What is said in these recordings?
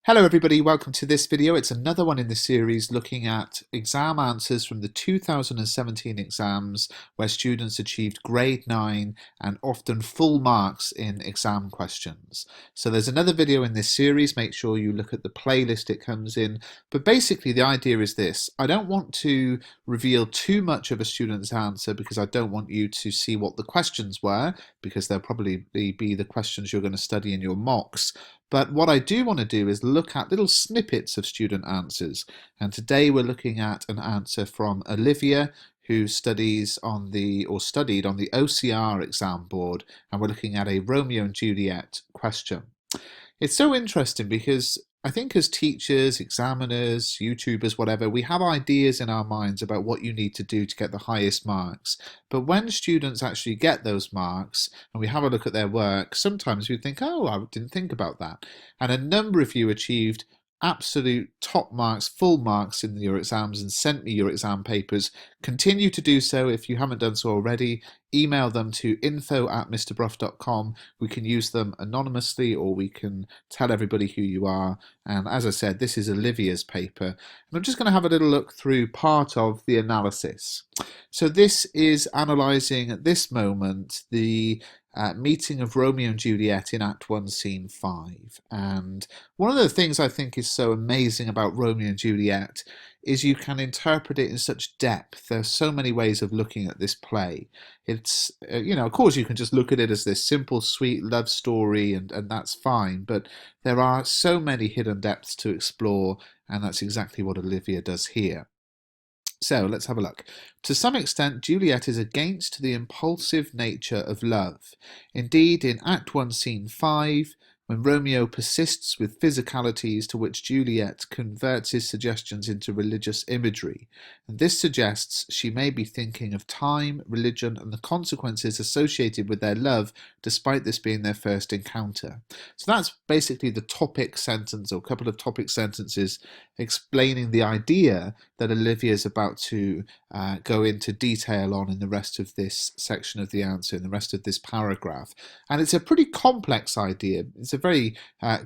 Hello everybody, welcome to this video. It's another one in the series looking at exam answers from the 2017 exams where students achieved grade 9 and often full marks in exam questions. So there's another video in this series, make sure you look at the playlist it comes in. But basically the idea is this: I don't want to reveal too much of a student's answer because I don't want you to see what the questions were, because they'll probably be the questions you're going to study in your mocks. But what I do want to do is look at little snippets of student answers. And today we're looking at an answer from Olivia, who studied on the OCR exam board, and we're looking at a Romeo and Juliet question. It's so interesting because I think as teachers, examiners, YouTubers, whatever, we have ideas in our minds about what you need to do to get the highest marks. But when students actually get those marks and we have a look at their work, sometimes we think, oh, I didn't think about that. And a number of you achieved absolute top marks, full marks in your exams and sent me your exam papers. Continue to do so if you haven't done so already. Email them to info@mrbruff.com. We can use them anonymously or we can tell everybody who you are. And as I said, this is Olivia's paper. And I'm just going to have a little look through part of the analysis. So this is analysing at this moment the meeting of Romeo and Juliet in Act 1, Scene 5. And one of the things I think is so amazing about Romeo and Juliet is you can interpret it in such depth. There's so many ways of looking at this play. It's, of course you can just look at it as this simple, sweet love story and that's fine, but there are so many hidden depths to explore, and that's exactly what Olivia does here. So let's have a look. To some extent, Juliet is against the impulsive nature of love. Indeed, in Act 1, Scene 5, when Romeo persists with physicalities to which Juliet converts his suggestions into religious imagery, and this suggests she may be thinking of time, religion, and the consequences associated with their love, despite this being their first encounter. So that's basically the topic sentence, or a couple of topic sentences explaining the idea that Olivia is about to go into detail on in the rest of this section of the answer, in the rest of this paragraph. And it's a pretty complex idea. It's a very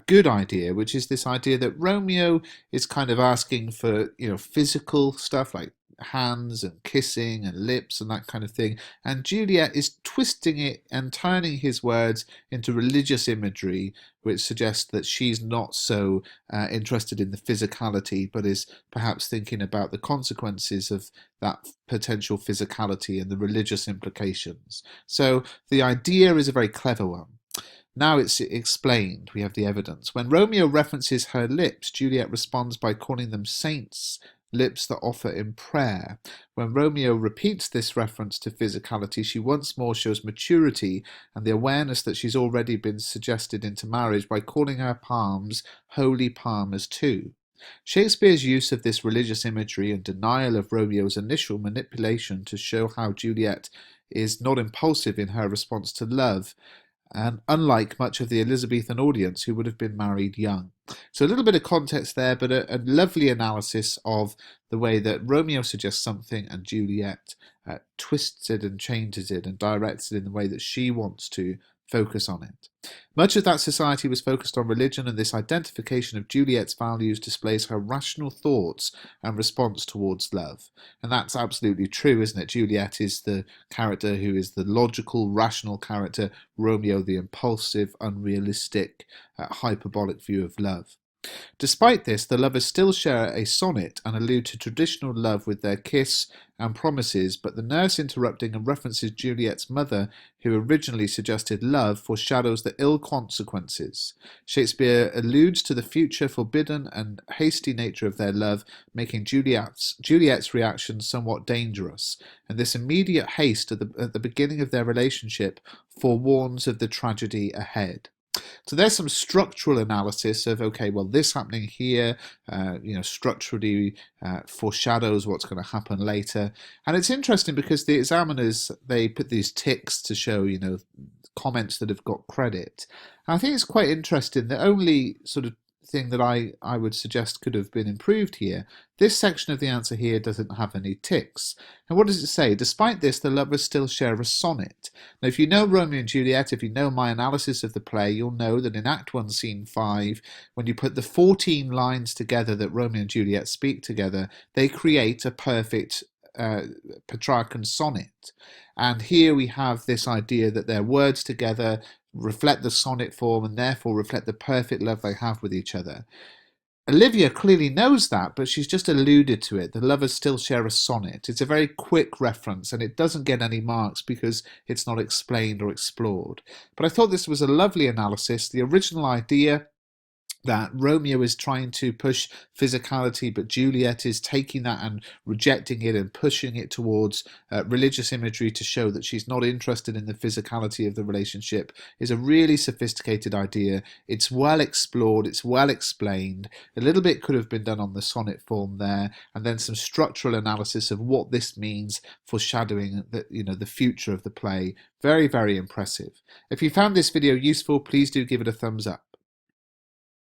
good idea, which is this idea that Romeo is kind of asking for, physical stuff like hands and kissing and lips and that kind of thing, and Juliet is twisting it and turning his words into religious imagery, which suggests that she's not so interested in the physicality, but is perhaps thinking about the consequences of that potential physicality and the religious implications. So the idea is a very clever one. Now it's explained, we have the evidence. When Romeo references her lips, Juliet responds by calling them saints, lips that offer in prayer. When Romeo repeats this reference to physicality, she once more shows maturity and the awareness that she's already been suggested into marriage by calling her palms holy palmers too. Shakespeare's use of this religious imagery and denial of Romeo's initial manipulation to show how Juliet is not impulsive in her response to love, and unlike much of the Elizabethan audience who would have been married young. So a little bit of context there, but a lovely analysis of the way that Romeo suggests something and Juliet twists it and changes it and directs it in the way that she wants to focus on it. Much of that society was focused on religion, and this identification of Juliet's values displays her rational thoughts and response towards love. And that's absolutely true, isn't it? Juliet is the character who is the logical, rational character, Romeo the impulsive, unrealistic, hyperbolic view of love. Despite this, the lovers still share a sonnet and allude to traditional love with their kiss and promises, but the nurse interrupting and references Juliet's mother, who originally suggested love, foreshadows the ill consequences. Shakespeare alludes to the future forbidden and hasty nature of their love, making Juliet's reaction somewhat dangerous, and this immediate haste at the beginning of their relationship forewarns of the tragedy ahead. So there's some structural analysis of, okay, well, this happening here, structurally foreshadows what's going to happen later. And it's interesting because the examiners, they put these ticks to show, comments that have got credit. And I think it's quite interesting that only sort of thing that I would suggest could have been improved here. This section of the answer here doesn't have any ticks. And what does it say? Despite this, the lovers still share a sonnet. Now, if you know Romeo and Juliet, if you know my analysis of the play, you'll know that in Act 1, Scene 5, when you put the 14 lines together that Romeo and Juliet speak together, they create a perfect Petrarchan sonnet. And here we have this idea that their words together reflect the sonnet form and therefore reflect the perfect love they have with each other. Olivia clearly knows that, but she's just alluded to it. The lovers still share a sonnet. It's a very quick reference and it doesn't get any marks because it's not explained or explored. But I thought this was a lovely analysis. The original idea that Romeo is trying to push physicality, but Juliet is taking that and rejecting it and pushing it towards religious imagery to show that she's not interested in the physicality of the relationship, is a really sophisticated idea. It's well explored, it's well explained. A little bit could have been done on the sonnet form there, and then some structural analysis of what this means, foreshadowing the future of the play. Very, very impressive. If you found this video useful, please do give it a thumbs up.